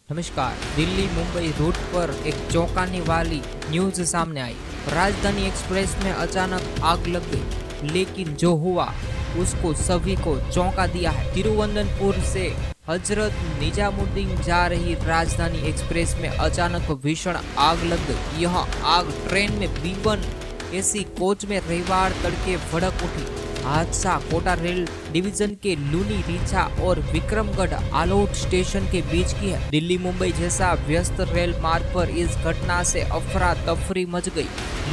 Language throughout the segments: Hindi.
नमस्कार। दिल्ली मुंबई रूट पर एक चौंकाने वाली न्यूज सामने आई। राजधानी एक्सप्रेस में अचानक आग लग गई, लेकिन जो हुआ उसको सभी को चौंका दिया है। तिरुवनंतपुर से हजरत निजामुद्दीन जा रही राजधानी एक्सप्रेस में अचानक भीषण आग लग गई। यह आग ट्रेन में B1 एसी कोच में रविवार तड़के भड़क उठी। हादसा कोटा रेल डिवीजन के लूनी रीछा और विक्रमगढ़ आलोट स्टेशन के बीच की है। दिल्ली मुंबई जैसा व्यस्त रेल मार्ग पर इस घटना से अफरा तफरी मच गई,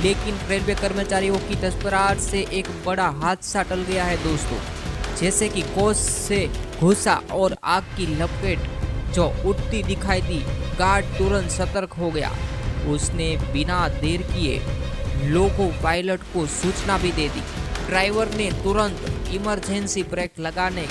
लेकिन रेलवे कर्मचारियों की तत्परता से एक बड़ा हादसा टल गया है दोस्तों। जैसे कि कोच से घुसा और आग की लपेट जो उठती दिखाई दी, गार्ड तुरंत सतर्क हो गया। उसने बिना देर किए लोको पायलट को सूचना भी दे दी। ड्राइवर ने तुरंत इमरजेंसी ब्रेक लगाने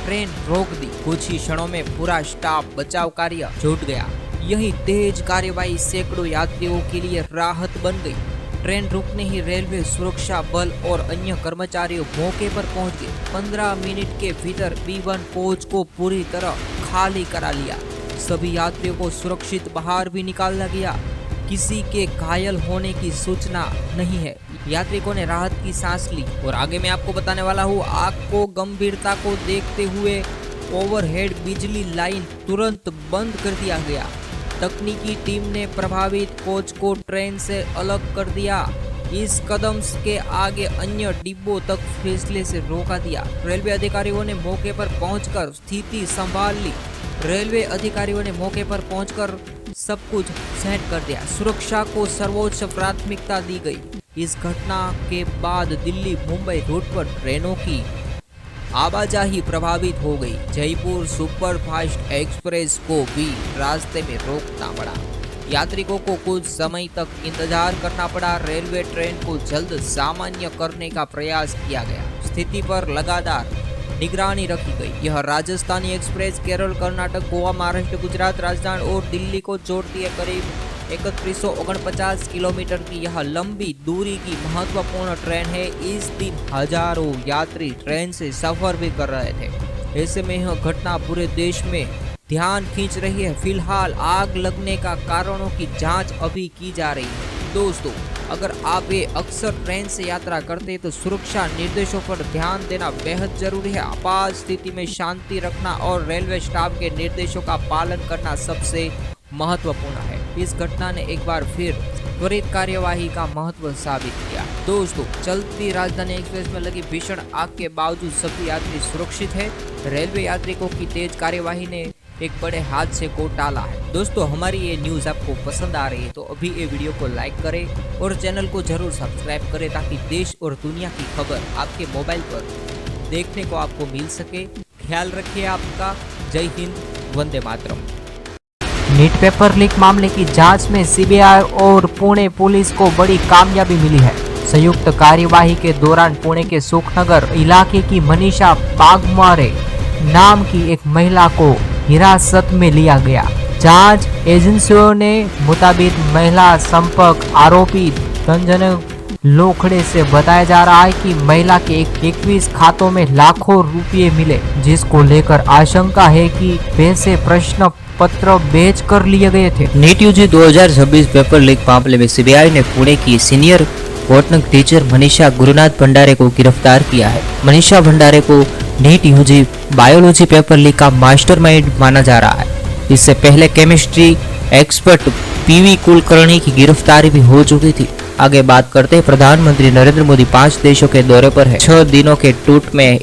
ट्रेन रोक दी। कुछ ही क्षणों में पूरा स्टाफ बचाव कार्य जुट गया। यही तेज कार्यवाही सैकड़ों यात्रियों के लिए राहत बन गई। ट्रेन रुकने ही रेलवे सुरक्षा बल और अन्य कर्मचारी मौके पर पहुंच गए। 15 मिनट के भीतर B1 कोच को पूरी तरह खाली करा लिया। सभी यात्रियों को सुरक्षित बाहर भी निकाला गया। किसी के घायल होने की सूचना नहीं है। यात्रिकों ने राहत की सांस ली। और आगे मैं आपको बताने वाला हूँ, आग को गंभीरता को देखते हुए ओवरहेड बिजली लाइन तुरंत बंद कर दिया गया। तकनीकी टीम ने प्रभावित कोच को ट्रेन से अलग कर दिया। इस कदम के आगे अन्य डिब्बों तक फैसले से रोका दिया। रेलवे अधिकारियों ने मौके पर पहुंचकर स्थिति संभाल ली। सब कुछ सेट कर दिया। सुरक्षा को सर्वोच्च प्राथमिकता दी गई। इस घटना के बाद दिल्ली मुंबई रूट पर ट्रेनों की आवाजाही प्रभावित हो गई। जयपुर सुपरफास्ट एक्सप्रेस को भी रास्ते में रोकना पड़ा। यात्रिकों को कुछ समय तक इंतजार करना पड़ा। रेलवे ट्रेन को जल्द सामान्य करने का प्रयास किया गया। स्थिति पर लगातार निगरानी रखी गई। यह राजस्थानी एक्सप्रेस केरल, कर्नाटक, गोवा, महाराष्ट्र, गुजरात, राजस्थान और दिल्ली को जोड़ती है। करीब 3149 किलोमीटर की यह लंबी दूरी की महत्वपूर्ण ट्रेन है। इस दिन हजारों यात्री ट्रेन से सफर भी कर रहे थे। ऐसे में यह घटना पूरे देश में ध्यान खींच रही है। फिलहाल आग लगने का कारणों की जांच अभी की जा रही है। दोस्तों, अगर आप ये अक्सर ट्रेन से यात्रा करते हैं तो सुरक्षा निर्देशों पर ध्यान देना बेहद जरूरी है। आपात स्थिति में शांति रखना और रेलवे स्टाफ के निर्देशों का पालन करना सबसे महत्वपूर्ण है। इस घटना ने एक बार फिर त्वरित कार्यवाही का महत्व साबित किया। दोस्तों, चलती राजधानी एक्सप्रेस में लगी भीषण आग के बावजूद सभी यात्री सुरक्षित है। रेलवे यात्रियों की तेज कार्यवाही ने एक बड़े हादसे को टाला है। दोस्तों, हमारी ये न्यूज़ आपको पसंद आ रही है तो अभी ये वीडियो को लाइक करें और चैनल को जरूर सब्सक्राइब करें, ताकि देश और दुनिया की खबर आपके मोबाइल पर देखने को आपको मिल सके। ख्याल रखिए आपका। जय Hind, Vande Mataram. NEET paper leak मामले की जांच में सीबीआई और पुणे पुलिस को बड़ी कामयाबी मिली है। संयुक्त कार्यवाही के दौरान पुणे के सुखनगर इलाके की मनीषा बागमारे नाम की एक महिला को हिरासत में लिया गया। जांच एजेंसियों ने मुताबिक महिला संपर्क आरोपी रंजन लोखड़े से बताया जा रहा है कि महिला के 21 खातों में लाखों रुपए मिले, जिसको लेकर आशंका है कि पैसे प्रश्न पत्र बेच कर लिए गए थे। नीट यूजी 2026 पेपर लीक मामले में सीबीआई ने पुणे की senior botanic teacher Manisha Gurunath Bhandare को गिरफ्तार किया है। मनीषा भंडारे को NEET UG biology paper leak का मास्टरमाइंड माना जा रहा है। इससे पहले केमिस्ट्री एक्सपर्ट पीवी कुलकर्णी की गिरफ्तारी भी हो चुकी थी। आगे बात करते हैं, प्रधानमंत्री नरेंद्र मोदी 5 देशों के दौरे पर है। 6 दिनों के टूर में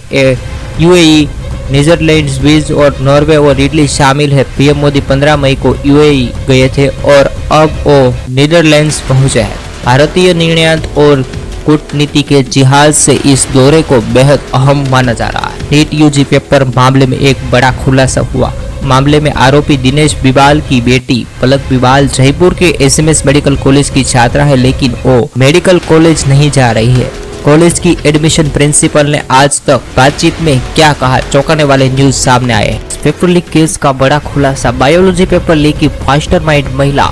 यूएई, नीदरलैंड्स, स्विट्जरलैंड और नॉर्वे और इटली शामिल है। पीएम मोदी 15 मई को यूएई गए थे और अब वो नीदरलैंड्स पहुंचे हैं। भारतीय निर्यात और कूटनीति के जिहाज से इस दौरे को बेहद अहम माना जा रहा है। नीट यूजी पेपर मामले में एक बड़ा खुलासा हुआ। मामले में आरोपी दिनेश बिबाल की बेटी पलक बिबाल जयपुर के एसएमएस मेडिकल कॉलेज की छात्रा है, लेकिन वो मेडिकल कॉलेज नहीं जा रही है। कॉलेज की एडमिशन प्रिंसिपल ने आज तक बातचीत में क्या कहा, चौंकाने वाले न्यूज सामने आए। पेपर लीक केस का बड़ा खुलासा। बायोलॉजी पेपर लीक की मास्टरमाइंड महिला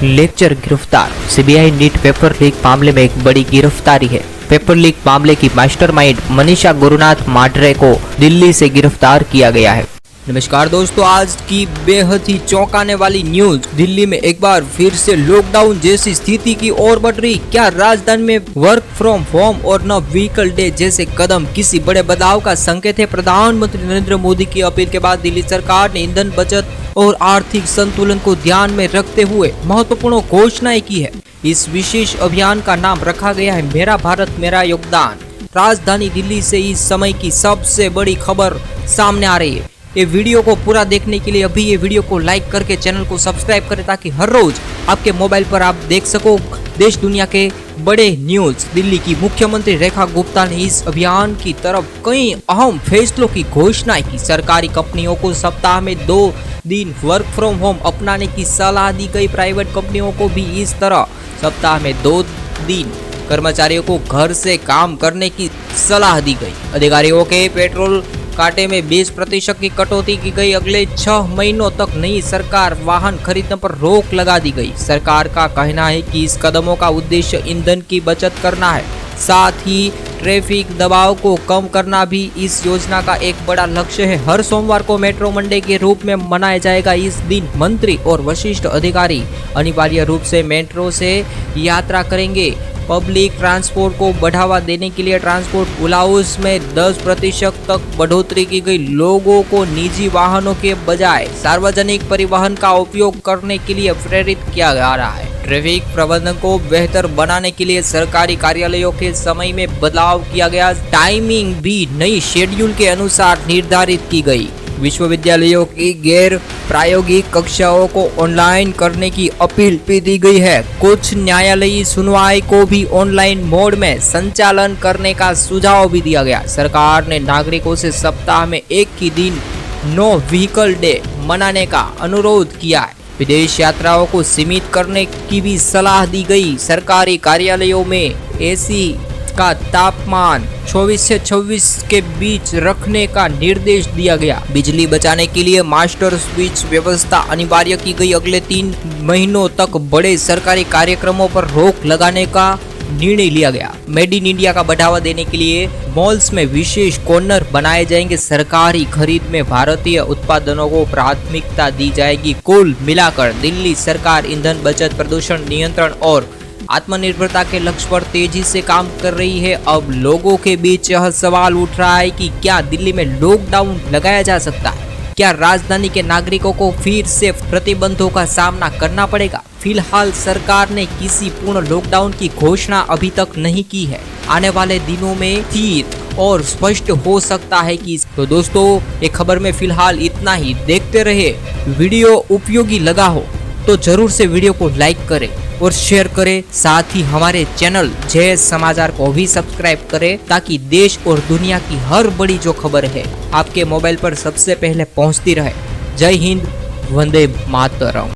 लेक्चर गिरफ्तार। सीबीआई नीट पेपर लीक मामले में एक बड़ी गिरफ्तारी है। पेपर लीक मामले की मास्टरमाइंड मनीषा गुरुनाथ मांडरे को दिल्ली से गिरफ्तार किया गया है। नमस्कार दोस्तों, आज की बेहद ही चौंकाने वाली न्यूज। दिल्ली में एक बार फिर से लॉकडाउन जैसी स्थिति की ओर बढ़ रही। क्या राजधानी में वर्क फ्रॉम होम और न व्हीकल डे जैसे कदम किसी बड़े बदलाव का संकेत है? प्रधानमंत्री नरेंद्र मोदी की अपील के बाद दिल्ली सरकार ने ईंधन बचत और आर्थिक संतुलन को ध्यान में रखते हुए महत्वपूर्ण घोषणाएं की है। इस विशेष अभियान का नाम रखा गया है मेरा भारत मेरा योगदान। राजधानी दिल्ली से इस समय की सबसे बड़ी खबर सामने आ रही है। ये वीडियो को पूरा देखने के लिए अभी ये वीडियो को लाइक करके चैनल को सब्सक्राइब करें, ताकि हर रोज आपके मोबाइल पर आप देख सको देश दुनिया के बड़े न्यूज। दिल्ली की मुख्यमंत्री रेखा गुप्ता ने इस अभियान की तरफ कई अहम फैसलों की घोषणा की। सरकारी कंपनियों को सप्ताह में 2 दिन वर्क फ्रॉम होम अपनाने की सलाह दी गई। प्राइवेट कंपनियों को भी इस तरह सप्ताह में 2 दिन कर्मचारियों को घर से काम करने की सलाह दी गई। अधिकारियों के पेट्रोल काटे में 20% की कटौती की गई। अगले 6 महीनों तक नई सरकार वाहन खरीदने पर रोक लगा दी गई। सरकार का कहना है कि इस कदमों का उद्देश्य ईंधन की बचत करना है, साथ ही ट्रैफिक दबाव को कम करना भी इस योजना का एक बड़ा लक्ष्य है। हर सोमवार को मेट्रो मंडे के रूप में मनाया जाएगा। इस दिन मंत्री और वरिष्ठ अधिकारी अनिवार्य रूप से मेट्रो से यात्रा करेंगे। पब्लिक ट्रांसपोर्ट को बढ़ावा देने के लिए ट्रांसपोर्ट अलाउंस में 10% तक बढ़ोतरी की गई। लोगों को निजी वाहनों के बजाय सार्वजनिक परिवहन का उपयोग करने के लिए प्रेरित किया जा रहा है। ट्रैफिक प्रबंधन को बेहतर बनाने के लिए सरकारी कार्यालयों के समय में बदलाव किया गया। टाइमिंग भी नई शेड्यूल के अनुसार निर्धारित की गई। विश्वविद्यालयों की गैर प्रायोगिक कक्षाओं को ऑनलाइन करने की अपील भी दी गई है। कुछ न्यायालयी सुनवाई को भी ऑनलाइन मोड में संचालन करने का सुझाव भी दिया गया। सरकार ने नागरिकों से सप्ताह में एक ही दिन नो व्हीकल डे मनाने का अनुरोध किया है। विदेश यात्राओं को सीमित करने की भी सलाह दी गई। सरकारी कार्यालयों में एसी का तापमान 24 से 26 के बीच रखने का निर्देश दिया गया। बिजली बचाने के लिए मास्टर स्विच व्यवस्था अनिवार्य की गई। अगले 3 महीनों तक बड़े सरकारी कार्यक्रमों पर रोक लगाने का निर्णय लिया गया। मेड इन इंडिया का बढ़ावा देने के लिए मॉल्स में विशेष कॉर्नर बनाए जाएंगे। सरकारी खरीद में भारतीय उत्पादनों को प्राथमिकता दी जाएगी। कुल मिलाकर दिल्ली सरकार ईंधन बचत, प्रदूषण नियंत्रण और आत्मनिर्भरता के लक्ष्य पर तेजी से काम कर रही है। अब लोगों के बीच यह सवाल उठ रहा है कि क्या दिल्ली में लॉकडाउन लगाया जा सकता है? क्या राजधानी के नागरिकों को फिर से प्रतिबंधों का सामना करना पड़ेगा? फिलहाल सरकार ने किसी पूर्ण लॉकडाउन की घोषणा अभी तक नहीं की है। आने वाले दिनों में स्थिर और स्पष्ट हो सकता है कि तो दोस्तों, ये खबर में फिलहाल इतना ही। देखते रहे। वीडियो उपयोगी लगा हो तो जरूर से वीडियो को लाइक करें और शेयर करें। साथ ही हमारे चैनल जय समाचार को भी सब्सक्राइब करें, ताकि देश और दुनिया की हर बड़ी जो खबर है आपके मोबाइल पर सबसे पहले पहुंचती रहे। जय हिंद, वंदे मातरम।